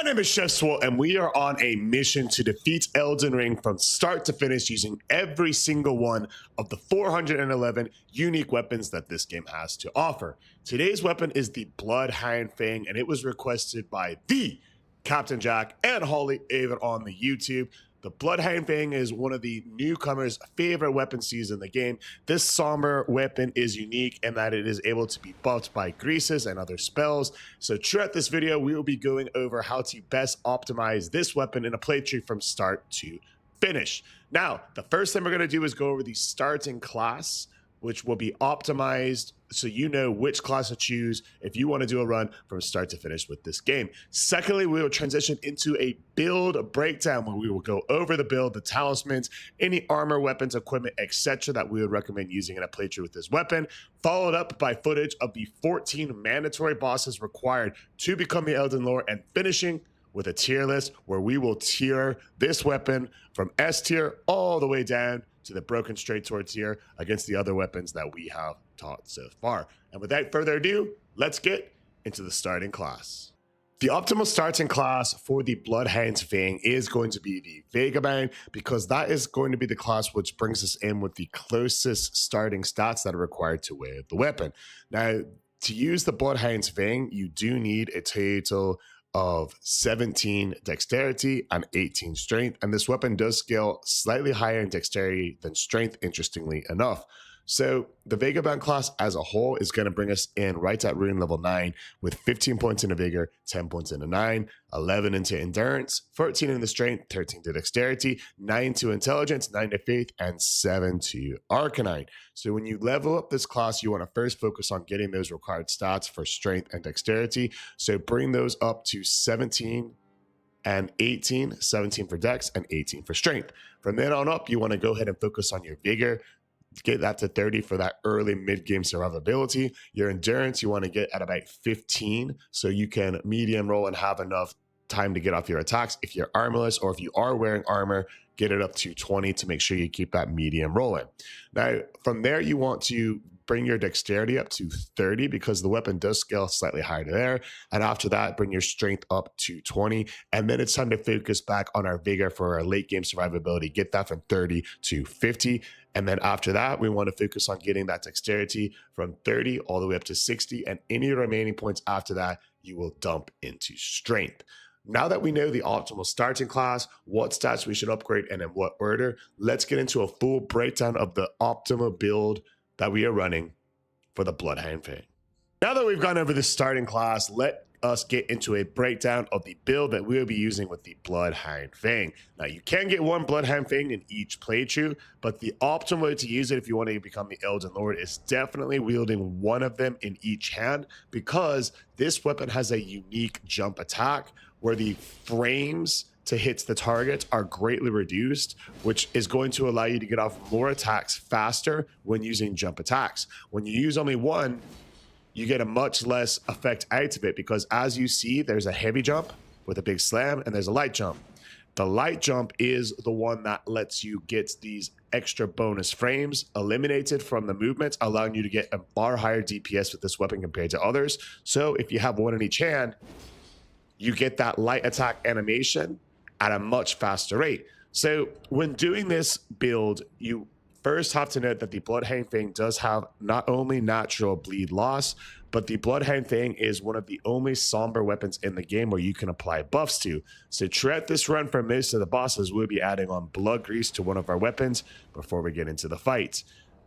My name is Chef Swole, and we are on a mission to defeat Elden Ring from start to finish using every single one of the 411 unique weapons that this game has to offer. Today's weapon is the Bloodhound Fang, and it was requested by the Captain Jack and Holly Avon on the YouTube. The Bloodhound Fang is one of the newcomers' favorite weapons to use in the game. This somber weapon is unique in that it is able to be buffed by greases and other spells. So throughout this video, we will be going over how to best optimize this weapon in a playthrough from start to finish. Now, the first thing we're going to do is go over the starting class, which will be optimized so you know which class to choose if you want to do a run from start to finish with this game. Secondly, we will transition into a build breakdown where we will go over the build, the talismans, any armor, weapons, equipment, etc. that we would recommend using in a playthrough with this weapon, followed up by footage of the 14 mandatory bosses required to become the Elden Lord, and finishing with a tier list where we will tier this weapon from S tier all the way down to the broken straight sword tier against the other weapons that we have taught so far. And without further ado, let's get into the starting class. The optimal starting class for the Bloodhound Fang is going to be the Vagabond, because that is going to be the class which brings us in with the closest starting stats that are required to wield the weapon. Now, to use the Bloodhound Fang, you do need a total of 17 dexterity and 18 strength, and this weapon does scale slightly higher in dexterity than strength, interestingly enough. So the Vagabond class as a whole is going to bring us in right at rune level 9 with 15 points into vigor, 10 points into 9, 11 into endurance, 14 into strength, 13 to dexterity, 9 to intelligence, 9 to faith, and 7 to arcanine. So when you level up this class, you want to first focus on getting those required stats for strength and dexterity. So bring those up to 17 and 18, 17 for dex and 18 for strength. From then on up, you want to go ahead and focus on your vigor, get that to 30 for that early mid-game survivability. Your endurance, you want to get at about 15 so you can medium roll and have enough time to get off your attacks. If you're armorless or if you are wearing armor, get it up to 20 to make sure you keep that medium rolling. Now, from there, you want to bring your dexterity up to 30 because the weapon does scale slightly higher there. And after that, bring your strength up to 20. And then it's time to focus back on our vigor for our late game survivability. Get that from 30 to 50. And then after that, we want to focus on getting that dexterity from 30 all the way up to 60. And any remaining points after that, you will dump into strength. Now that we know the optimal starting class, what stats we should upgrade and in what order, let's get into a full breakdown of the optimal build that we are running for the Bloodhound Fang. Now that we've gone over the starting class, let us get into a breakdown of the build that we'll be using with the Bloodhound Fang. Now, you can get one Bloodhound Fang in each playthrough, but the optimal way to use it if you want to become the Elden Lord is definitely wielding one of them in each hand, because this weapon has a unique jump attack where the frames to hit the target are greatly reduced, which is going to allow you to get off more attacks faster when using jump attacks. When you use only one, you get a much less effect out of it, because as you see, there's a heavy jump with a big slam and there's a light jump. The light jump is the one that lets you get these extra bonus frames eliminated from the movement, allowing you to get a far higher DPS with this weapon compared to others. So if you have one in each hand, you get that light attack animation at a much faster rate. So when doing this build, you first have to note that the Bloodhound Fang does have not only natural bleed loss, but the Bloodhound Fang is one of the only somber weapons in the game where you can apply buffs to. So throughout this run for most of the bosses, we'll be adding on blood grease to one of our weapons before we get into the fight.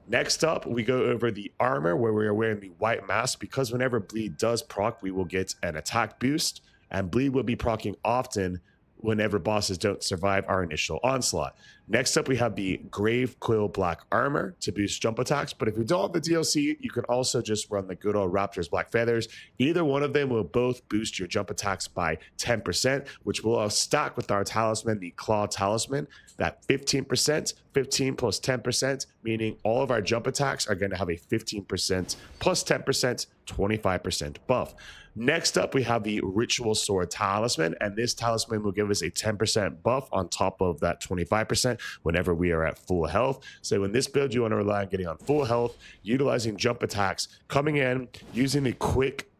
Next up, we go over the armor where we are wearing the white mask, because whenever bleed does proc, we will get an attack boost, and bleed will be proccing often whenever bosses don't survive our initial onslaught. Next up, we have the Grave Quill Black Armor to boost jump attacks, but if you don't have the DLC, you can also just run the good old Raptor's Black Feathers. Either one of them will both boost your jump attacks by 10%, which will all stack with our talisman, the Claw Talisman, that 15%, 15 plus 10%, meaning all of our jump attacks are going to have a 15% plus 10%, 25% buff. Next up, we have the Ritual Sword Talisman, and this talisman will give us a 10% buff on top of that 25% whenever we are at full health. So in this build, you want to rely on getting on full health, utilizing jump attacks, coming in, using the quick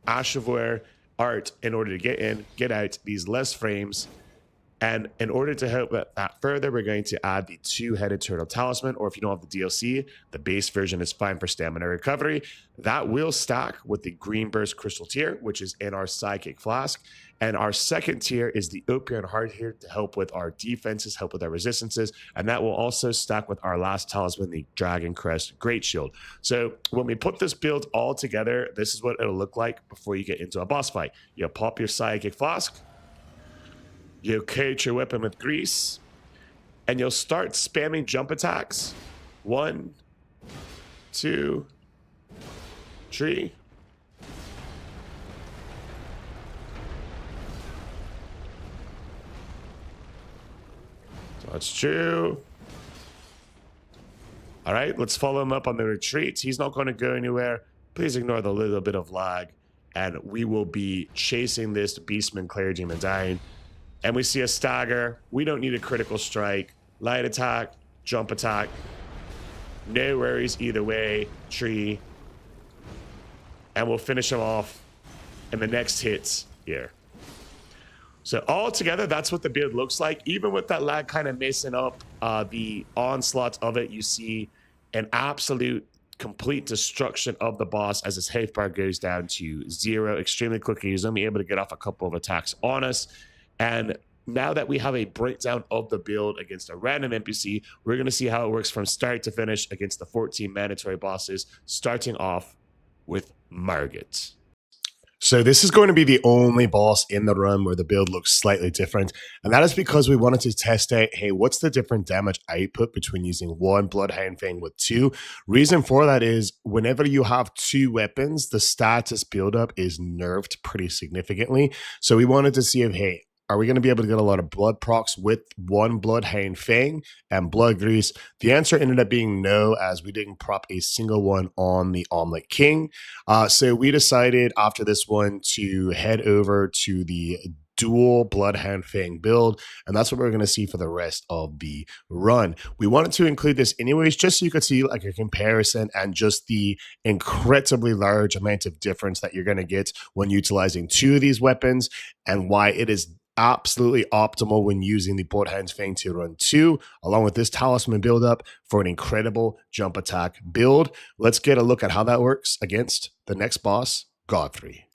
Ash of War art in order to get in, get out, these less frames. And in order to help that further, we're going to add the two-headed turtle talisman, or if you don't have the DLC, the base version is fine for stamina recovery. That will stack with the green burst crystal tier, which is in our psychic flask. And our second tier is the Opium Heart here to help with our defenses, help with our resistances. And that will also stack with our last talisman, the Dragon Crest Great Shield. So when we put this build all together, this is what it'll look like before you get into a boss fight. You'll pop your psychic flask, you'll coat your weapon with grease, and you'll start spamming jump attacks. 1, 2, 3. So that's true. All right, let's follow him up on the retreat. He's not going to go anywhere. Please ignore the little bit of lag, and we will be chasing this Beastman Clergyman down. And we see a stagger. We don't need a critical strike. Light attack, jump attack. No worries either way. Tree. And we'll finish him off in the next hits here. So all together, that's what the build looks like. Even with that lag kind of messing up the onslaught of it, you see an absolute complete destruction of the boss as his health bar goes down to 0 extremely quickly. He's only able to get off a couple of attacks on us. And now that we have a breakdown of the build against a random NPC, we're going to see how it works from start to finish against the 14 mandatory bosses, starting off with Margit. So this is going to be the only boss in the run where the build looks slightly different. And that is because we wanted to test out, hey, what's the different damage output between using one Bloodhound Fang with 2? Reason for that is whenever you have 2 weapons, the status buildup is nerfed pretty significantly. So we wanted to see if, hey, are we going to be able to get a lot of blood procs with one Bloodhound Fang and blood grease? The answer ended up being no, as we didn't prop a single one on the Omelet King. So we decided after this one to head over to the dual Bloodhound Fang build, and that's what we're going to see for the rest of the run. We wanted to include this anyways, just so you could see like a comparison and just the incredibly large amount of difference that you're going to get when utilizing 2 of these weapons, and why it is absolutely optimal when using the Bloodhound Fang to run 2, along with this talisman buildup for an incredible jump attack build. Let's get a look at how that works against the next boss, Godfrey.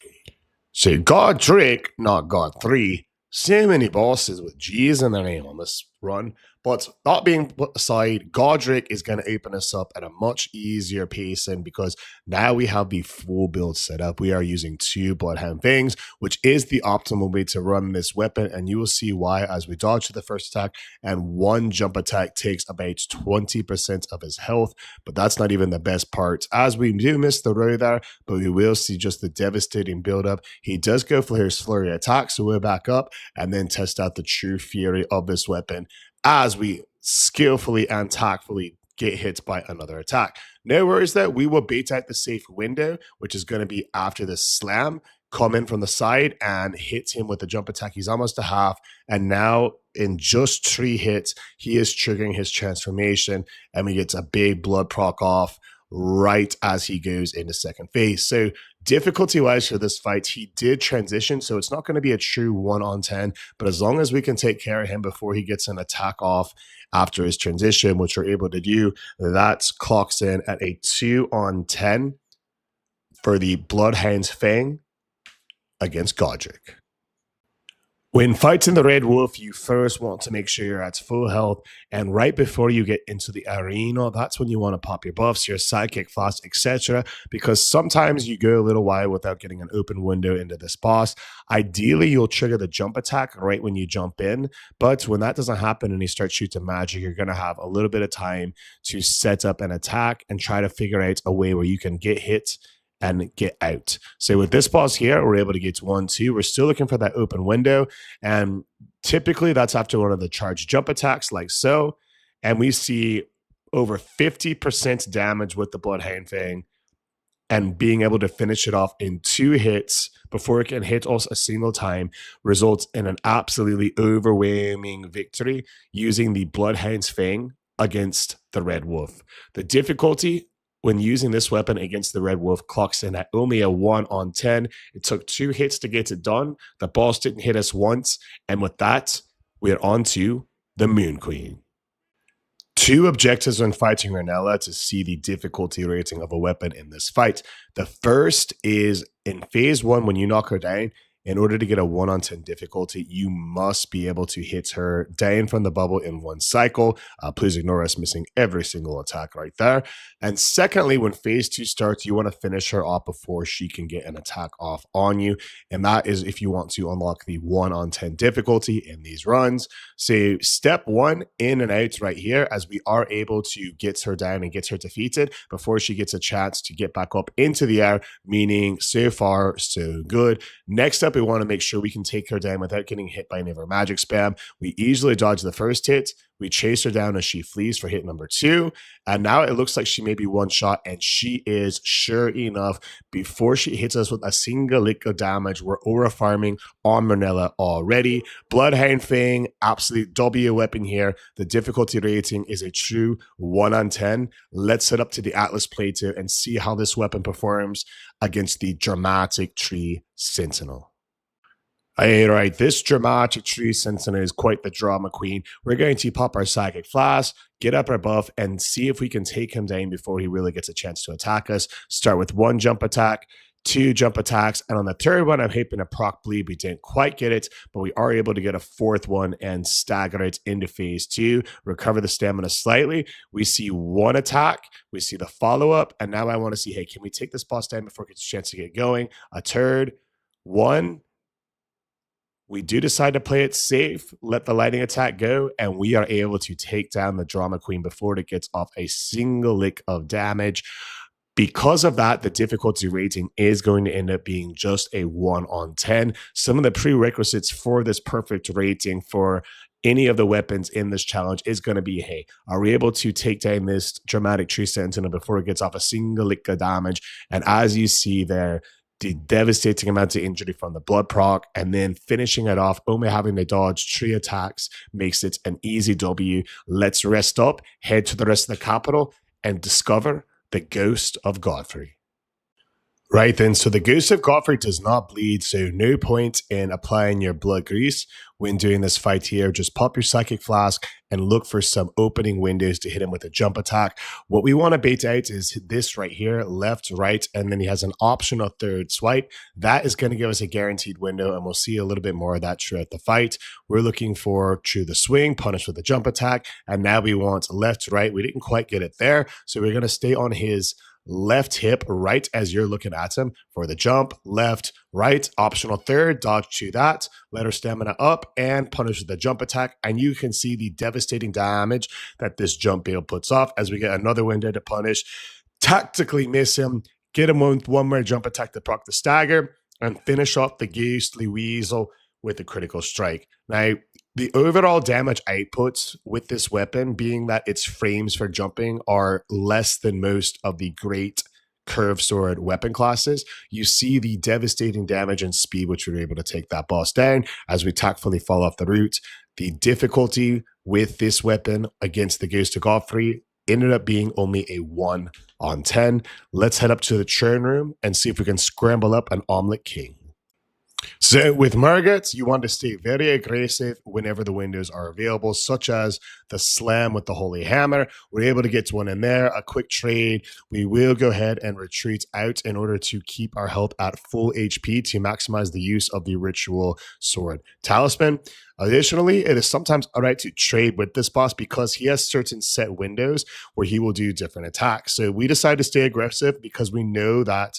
So Godrick, not Godfrey. So many bosses with G's in their name on this run. But that being put aside, Godrick is going to open us up at a much easier pacing because now we have the full build set up. We are using 2 Bloodhound Fangs, which is the optimal way to run this weapon. And you will see why as we dodge to the first attack, and 1 jump attack takes about 20% of his health. But that's not even the best part, as we do miss the row there, but we will see just the devastating buildup. He does go for his flurry attack, so we'll back up and then test out the true fury of this weapon as we skillfully and tactfully get hit by another attack. No worries there, we will bait out the safe window, which is going to be after the slam, come in from the side and hit him with the jump attack. He's almost to half, and now in just 3 hits, he is triggering his transformation, and we get a big blood proc off right as he goes into second phase. So difficulty-wise for this fight, he did transition, so it's not going to be a true 1-on-10, but as long as we can take care of him before he gets an attack off after his transition, which we're able to do, that clocks in at a 2-on-10 for the Bloodhound's Fang against Godrick. When fighting the Red Wolf, you first want to make sure you're at full health, and right before you get into the arena, that's when you want to pop your buffs, your psychic flask, etc., because sometimes you go a little while without getting an open window into this boss. Ideally, you'll trigger the jump attack right when you jump in, but when that doesn't happen and you start shooting magic, you're going to have a little bit of time to set up an attack and try to figure out a way where you can get hit and get out. So with this boss here, we're able to get to 1-2. We're still looking for that open window, and typically that's after one of the charged jump attacks like so, and we see over 50% damage with the Bloodhound Fang, and being able to finish it off in 2 hits before it can hit us a single time results in an absolutely overwhelming victory using the Bloodhound's Fang against the Red Wolf. The difficulty when using this weapon against the Red Wolf clocks in at only a 1 on 10. It took 2 hits to get it done. The boss didn't hit us once. And with that, we're on to the Moon Queen. 2 objectives when fighting Rennala to see the difficulty rating of a weapon in this fight. The first is in phase 1, when you knock her down, in order to get a 1 on 10 difficulty, you must be able to hit her down from the bubble in 1 cycle. Please ignore us missing every single attack right there. And secondly, when phase 2 starts, you want to finish her off before she can get an attack off on you. And that is if you want to unlock the 1 on 10 difficulty in these runs. So step 1, in and out right here, as we are able to get her down and get her defeated before she gets a chance to get back up into the air, meaning so far, so good. Next up, we want to make sure we can take her down without getting hit by any of her magic spam. We easily dodge the first hit. We chase her down as she flees for hit number 2. And now it looks like she may be one shot, and she is, sure enough. Before she hits us with a single lick of damage, we're over farming on Rennala already. Bloodhound Fang, absolute W weapon here. The difficulty rating is a true 1 on 10. Let's head up to the Atlas Plateau and see how this weapon performs against the Dramatic Tree Sentinel. Alright, this Dramatic Tree Sentinel is quite the drama queen. We're going to pop our Psychic Flask, get up our buff, and see if we can take him down before he really gets a chance to attack us. Start with 1 jump attack, 2 jump attacks, and on the third one, I'm hoping a proc bleed. We didn't quite get it, but we are able to get a 4th one and stagger it into phase 2, recover the stamina slightly. We see 1 attack, we see the follow-up, and now I want to see, hey, can we take this boss down before it gets a chance to get going? A third, 1. We do decide to play it safe, let the lightning attack go, and we are able to take down the Drama Queen before it gets off a single lick of damage. Because of that, the difficulty rating is going to end up being just a 1 on 10. Some of the prerequisites for this perfect rating for any of the weapons in this challenge is going to be, hey, are we able to take down this Dramatic Tree Sentinel before it gets off a single lick of damage? And as you see there, the devastating amount of injury from the blood proc, and then finishing it off, only having to dodge 3 attacks makes it an easy W. Let's rest up, head to the rest of the capital, and discover the Ghost of Godfrey. Right then, so the Ghost of Godfrey does not bleed, so no point in applying your blood grease when doing this fight here. Just pop your Psychic Flask and look for some opening windows to hit him with a jump attack. What we want to bait out is this right here, left, right, and then he has an optional 3rd swipe. That is going to give us a guaranteed window, and we'll see a little bit more of that throughout the fight. We're looking for through the swing, punish with a jump attack, and now we want left, right. We didn't quite get it there, so we're going to stay on his left hip right as you're looking at him for the jump, left, right, optional 3rd, dodge to that, let her stamina up, and punish with the jump attack. And you can see the devastating damage that this jump bail puts off as we get another window to punish, tactically miss him, get him with 1 more jump attack to proc the stagger, and finish off the ghostly weasel with a critical strike. Now, the overall damage outputs with this weapon, being that its frames for jumping are less than most of the great curved sword weapon classes, you see the devastating damage and speed which we're able to take that boss down as we tactfully fall off the route. The difficulty with this weapon against the Ghost of Godfrey ended up being only a 1 on 10. Let's head up to the churn room and see if we can scramble up an Omelet King. So with Margit, you want to stay very aggressive whenever the windows are available, such as the slam with the Holy Hammer. We're able to get one in there, a quick trade. We will go ahead and retreat out in order to keep our health at full HP to maximize the use of the Ritual Sword Talisman. Additionally, it is sometimes alright to trade with this boss because he has certain set windows where he will do different attacks. So we decide to stay aggressive because we know that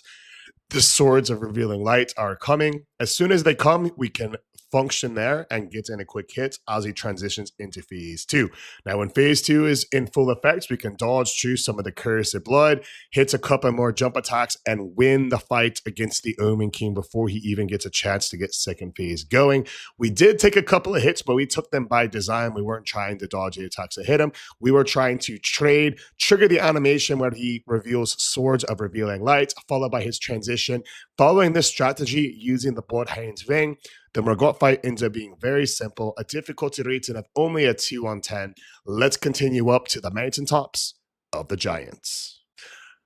the Swords of Revealing Light are coming. As soon as they come, we can function there and get in a quick hit as he transitions into phase 2. Now, when phase 2 is in full effect, we can dodge through some of the Cursed Blood, hit a couple more jump attacks, and win the fight against the Omen King before he even gets a chance to get second phase going. We did take a couple of hits, but we took them by design. We weren't trying to dodge the attacks that hit him. We were trying to trade, trigger the animation where he reveals Swords of Revealing Light, followed by his transition. Following this strategy, using the Bloodhound's Ring, the Morgott fight ends up being very simple, a difficulty rating of only a 2 on 10. Let's continue up to the mountaintops of the Giants.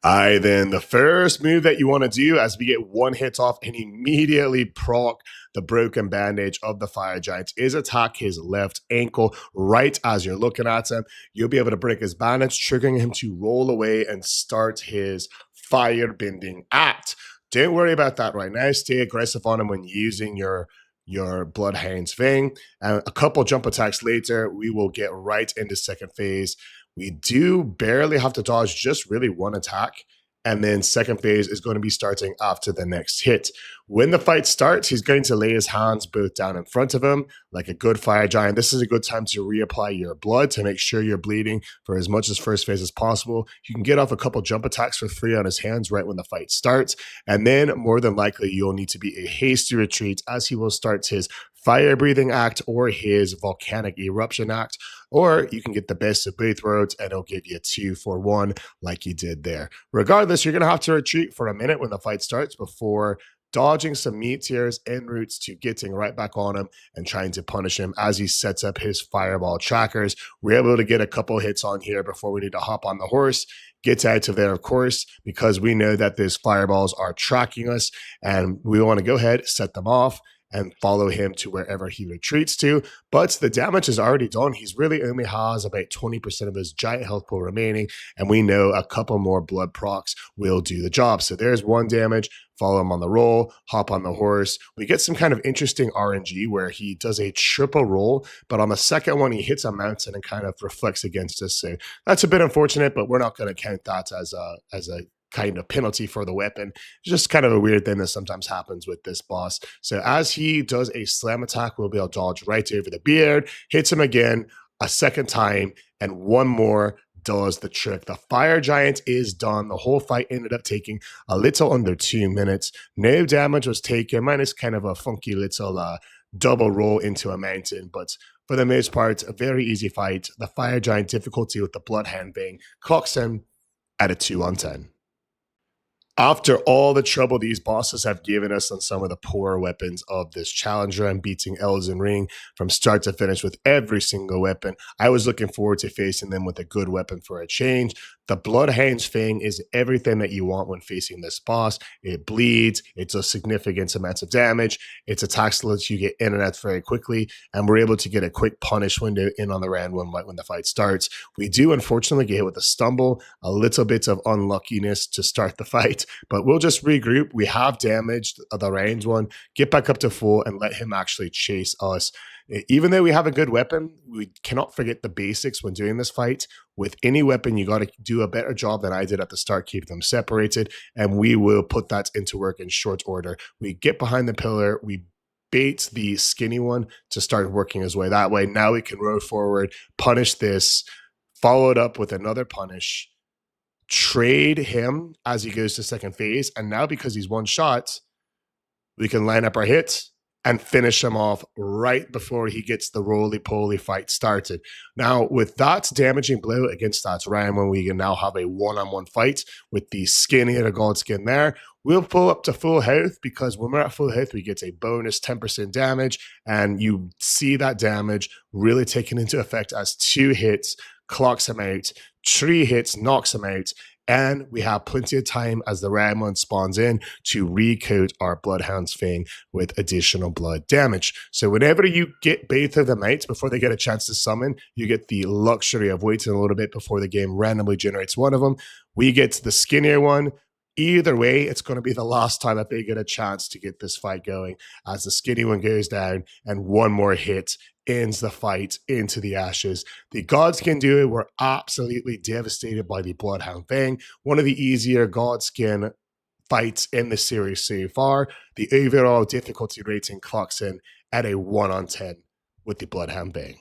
Then the first move that you want to do as we get one hit off and immediately proc the broken bandage of the fire giant is attack his left ankle right as you're looking at him. You'll be able to break his bandage, triggering him to roll away and start his fire bending act. Don't worry about that right now. Stay aggressive on him when using your Bloodhound's Fang. And a couple jump attacks later, we will get right into second phase. We do barely have to dodge just really one attack. And then second phase is going to be starting after the next hit. When the fight starts, he's going to lay his hands both down in front of him like a good fire giant. This is a good time to reapply your blood to make sure you're bleeding for as much as first phase as possible. You can get off a couple jump attacks for free on his hands right when the fight starts. And then more than likely, you'll need to be a hasty retreat as he will start his fire breathing act or his volcanic eruption act. Or you can get the best of both worlds and it'll give you a 2-for-1 like you did there. Regardless, you're going to have to retreat for a minute when the fight starts before dodging some meteors en route to getting right back on him and trying to punish him as he sets up his fireball trackers. We're able to get a couple hits on here before we need to hop on the horse, get out of there, of course, because we know that these fireballs are tracking us and we want to go ahead, set them off, and follow him to wherever he retreats to. But the damage is already done. He's really only has about 20% of his giant health pool remaining, and we know a couple more blood procs will do the job. So there's one damage. Follow him on the roll, hop on the horse. We get some kind of interesting RNG where he does a triple roll, but on the second one, he hits a mountain and kind of reflects against us. So that's a bit unfortunate, but we're not going to count that as a kind of penalty for the weapon. It's just kind of a weird thing that sometimes happens with this boss. So as he does a slam attack, we'll be able to dodge right over the beard, hits him again a second time, and one more does the trick. The fire giant is done. The whole fight ended up taking a little under 2 minutes. No damage was taken, minus kind of a funky little double roll into a mountain, but for the most part, a very easy fight. The fire giant difficulty with the Bloodhound Fang clocks him at a 2-on-10. After all the trouble these bosses have given us on some of the poor weapons of this challenger, I'm beating Elden Ring from start to finish with every single weapon. I was looking forward to facing them with a good weapon for a change. The Bloodhound's Fang is everything that you want when facing this boss. It bleeds, it does significant amounts of damage, its attacks lets you get in and out very quickly, and we're able to get a quick punish window in on the round when the fight starts. We do unfortunately get hit with a stumble, a little bit of unluckiness to start the fight, but we'll just regroup. We have damaged the range one, get back up to full, and let him actually chase us. Even though we have a good weapon, we cannot forget the basics when doing this fight. With any weapon, you got to do a better job than I did at the start, keep them separated, and we will put that into work in short order. We get behind the pillar, we bait the skinny one to start working his way that way. Now we can roll forward, punish this, follow it up with another punish, trade him as he goes to second phase, and now because he's one shot, we can line up our hits and finish him off right before he gets the roly-poly fight started. Now, with that damaging blow against that Ryan, when we can now have a one-on-one fight with the skinny of the Godskin there, we'll pull up to full health because when we're at full health, we get a bonus 10% damage, and you see that damage really taken into effect as 2 hits clocks him out, 3 hits knocks him out, and we have plenty of time as the round one spawns in to recoat our Bloodhound's Fang with additional blood damage. So whenever you get both of them out before they get a chance to summon, you get the luxury of waiting a little bit before the game randomly generates one of them. We get the skinnier one. Either way, it's going to be the last time that they get a chance to get this fight going as the skinny one goes down and one more hit ends the fight into the ashes. The Godskin Duo were absolutely devastated by the Bloodhound Fang, one of the easier Godskin fights in the series so far. The overall difficulty rating clocks in at a 1-on-10 with the Bloodhound Fang.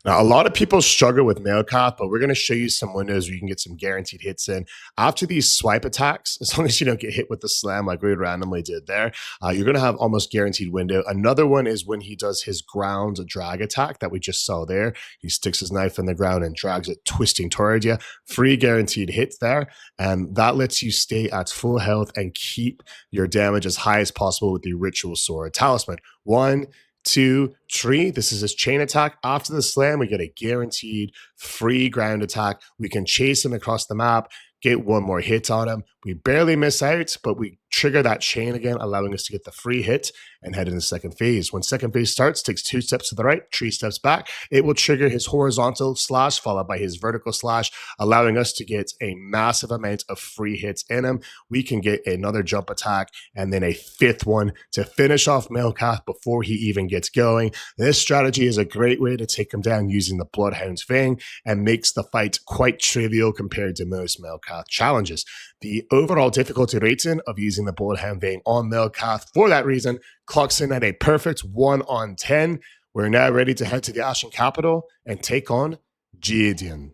Now, a lot of people struggle with Malkeith, but we're going to show you some windows where you can get some guaranteed hits in. After these swipe attacks, as long as you don't get hit with the slam like we randomly did there, you're going to have almost guaranteed window. Another one is when he does his ground drag attack that we just saw there. He sticks his knife in the ground and drags it, twisting towards you. 3 guaranteed hits there, and that lets you stay at full health and keep your damage as high as possible with the Ritual Sword Talisman. 1, 2, 3. This is his chain attack. After the slam, we get a guaranteed free ground attack. We can chase him across the map, get one more hit on him. We barely miss out, but we trigger that chain again, allowing us to get the free hit and head into second phase. When second phase starts, takes 2 steps to the right, 3 steps back. It will trigger his horizontal slash followed by his vertical slash, allowing us to get a massive amount of free hits in him. We can get another jump attack and then a 5th one to finish off Malkeith before he even gets going. This strategy is a great way to take him down using the Bloodhound's Fang and makes the fight quite trivial compared to most Malkeith challenges. The overall difficulty rating of using the Bloodhound Fang on Malkeith for that reason clocks in at a perfect 1 on 10. We're now ready to head to the Ashen Capital and take on Gideon.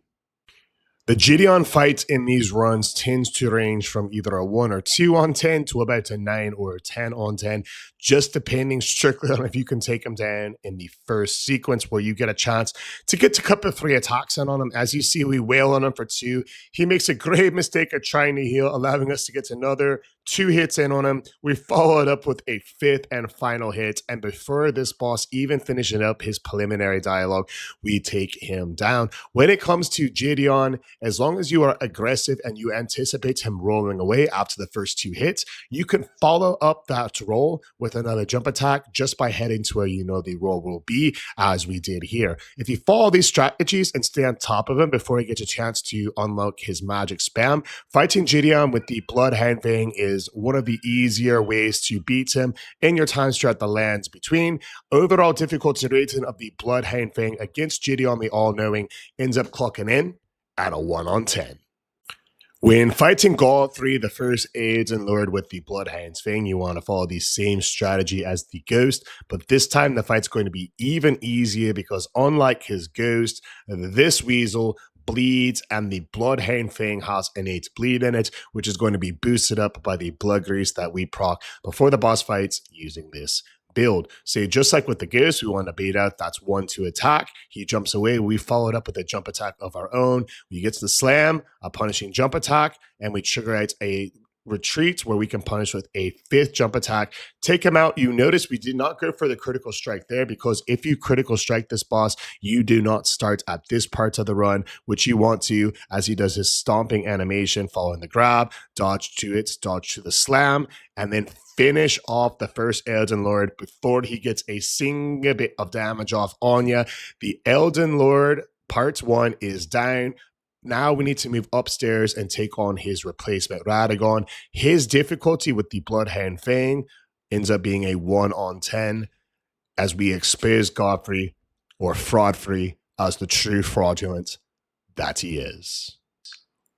The Gideon fight in these runs tends to range from either a 1 or 2 on 10 to about a 9 or a 10 on 10, just depending strictly on if you can take him down in the first sequence where you get a chance to get a couple of 3 attacks in on him. As you see, we wail on him for 2. He makes a great mistake of trying to heal, allowing us to get another 2 hits in on him. We follow it up with a 5th and final hit, and before this boss even finishing up his preliminary dialogue, we take him down. When it comes to Gideon, as long as you are aggressive and you anticipate him rolling away after the first 2 hits, you can follow up that roll with another jump attack just by heading to where you know the roll will be, as we did here. If you follow these strategies and stay on top of him before he gets a chance to unlock his magic spam, fighting Gideon with the Bloodhound Fang is one of the easier ways to beat him in your times throughout the lands between. Overall difficulty rating of the Bloodhound Fang against Gideon the All-Knowing ends up clocking in at a 1 on 10. When fighting Godfrey, the first Elden Lord with the Bloodhound's Fang, you want to follow the same strategy as the Ghost, but this time the fight's going to be even easier because unlike his Ghost, this Weasel bleeds and the Bloodhound Fang has innate bleed in it, which is going to be boosted up by the blood grease that we proc before the boss fights using this build. So just like with the Ghost, we want to bait out. That's 1 to attack. He jumps away. We follow it up with a jump attack of our own. We get to the slam, a punishing jump attack, and we trigger out a retreat where we can punish with a 5th jump attack. Take him out. You notice we did not go for the critical strike there because if you critical strike this boss, you do not start at this part of the run, which you want to, as he does his stomping animation following the grab, dodge to it, dodge to the slam, and then finish off the first Elden Lord before he gets a single bit of damage off on you. The Elden Lord part 1 is down. Now we need to move upstairs and take on his replacement, Radagon. His difficulty with the Bloodhound Fang ends up being a 1 on 10 as we expose Godfrey, or Fraudfrey, as the true fraudulent that he is.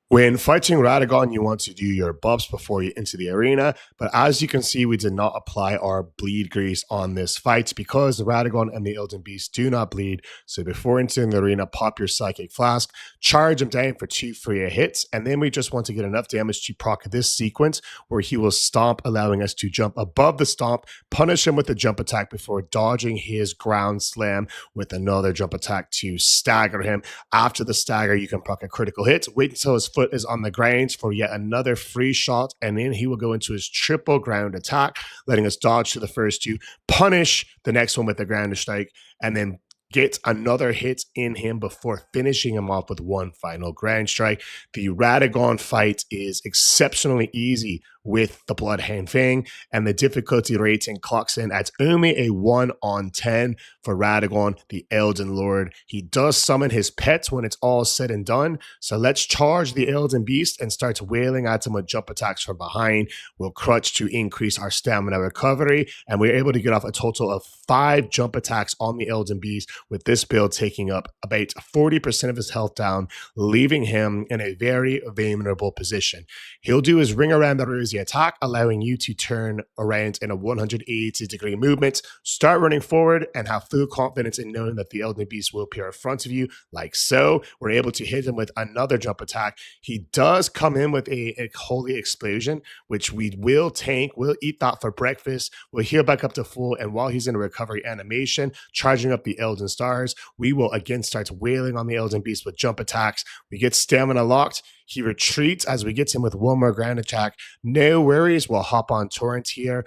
When fighting Radagon, you want to do your buffs before you enter the arena, but as you can see, we did not apply our bleed grease on this fight because the Radagon and the Elden Beast do not bleed. So before entering the arena, pop your Psychic Flask, charge him down for 2 free hits, and then we just want to get enough damage to proc this sequence where he will stomp, allowing us to jump above the stomp, punish him with a jump attack before dodging his ground slam with another jump attack to stagger him. After the stagger, you can proc a critical hit, wait until his foot is on the ground for yet another free shot, and then he will go into his triple ground attack, letting us dodge to the first 2, punish the next one with the ground strike, and then get another hit in him before finishing him off with 1 final ground strike. The Radagon fight is exceptionally easy with the Bloodhound Fang, and the difficulty rating clocks in at only a 1 on 10 for Radagon, the Elden Lord. He does summon his pets when it's all said and done, so let's charge the Elden Beast and start wailing at him with jump attacks from behind. We'll crutch to increase our stamina recovery, and we're able to get off a total of 5 jump attacks on the Elden Beast, with this build taking up about 40% of his health down, leaving him in a very vulnerable position. He'll do his ring around the rosy attack, allowing you to turn around in a 180-degree movement, start running forward, and have full confidence in knowing that the Elden Beast will appear in front of you, like so. We're able to hit him with another jump attack. He does come in with a holy explosion, which we will tank. We'll eat that for breakfast. We'll heal back up to full, and while he's in a recovery animation, charging up the Elden Stars, we will again start wailing on the Elden Beast with jump attacks. We get stamina locked. He retreats as we get him with 1 more ground attack. No worries, we'll hop on Torrent here.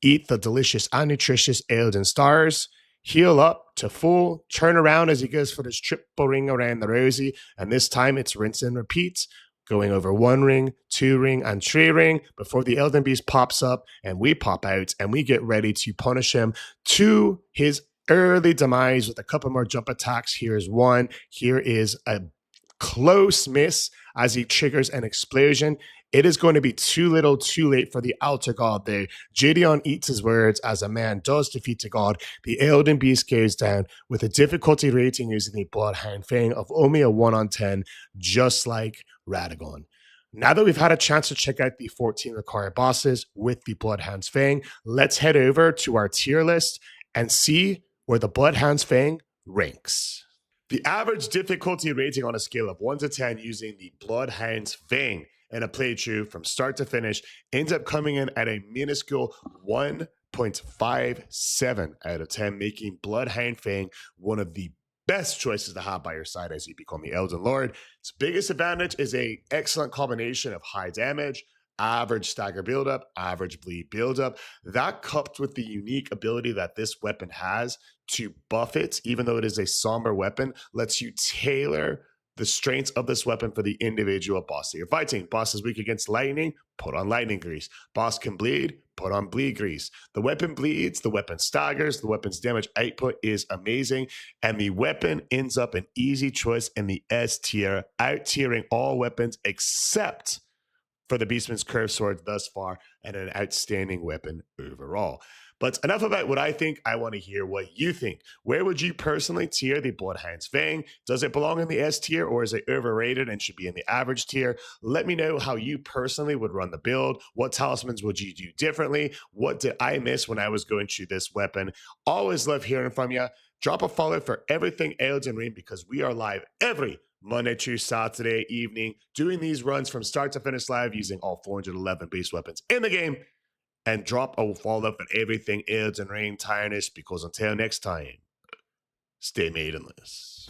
eat the delicious and nutritious Elden Stars, heal up to full, turn around as he goes for this triple ring around the rosy, and this time it's rinse and repeat, going over 1 ring, 2 ring, and 3 ring before the Elden Beast pops up and we pop out and we get ready to punish him to his early demise with a couple more jump attacks. Here's one. Here is a close miss as he triggers an explosion. It is going to be too little too late for the Altar God there. Gideon eats his words as a man does defeat a god. The Elden Beast goes down with a difficulty rating using the Bloodhound Fang of only a 1 on 10, just like Radagon. Now that we've had a chance to check out the 14 required bosses with the Bloodhound's Fang, let's head over to our tier list and see where the Bloodhound's Fang ranks. The average difficulty rating on a scale of 1 to 10 using the Bloodhound's Fang in a playthrough from start to finish ends up coming in at a minuscule 1.57 out of 10, making Bloodhound Fang one of the best choices to have by your side as you become the Elden Lord. Its biggest advantage is an excellent combination of high damage, average stagger buildup, average bleed buildup. That coupled with the unique ability that this weapon has to buff it, even though it is a somber weapon, lets you tailor the strengths of this weapon for the individual boss that you're fighting. Boss is weak against lightning, put on lightning grease. Boss can bleed, put on bleed grease. The weapon bleeds, the weapon staggers, the weapon's damage output is amazing, and the weapon ends up an easy choice in the S tier, out-tiering all weapons except for the Beastman's Curved Sword thus far, and an outstanding weapon overall. But enough about what I think. I want to hear what you think. Where would you personally tier the Bloodhound's Fang? Does it belong in the S tier, or is it overrated and should be in the average tier? Let me know how you personally would run the build. What talismans would you do differently? What did I miss when I was going through this weapon? Always love hearing from you. Drop a follow for everything Elden Ring, because we are live every Monday through Saturday evening, doing these runs from start to finish live using all 411 base weapons in the game. And drop a follow for everything Elden Ring tiredness, because until next time, stay maidenless.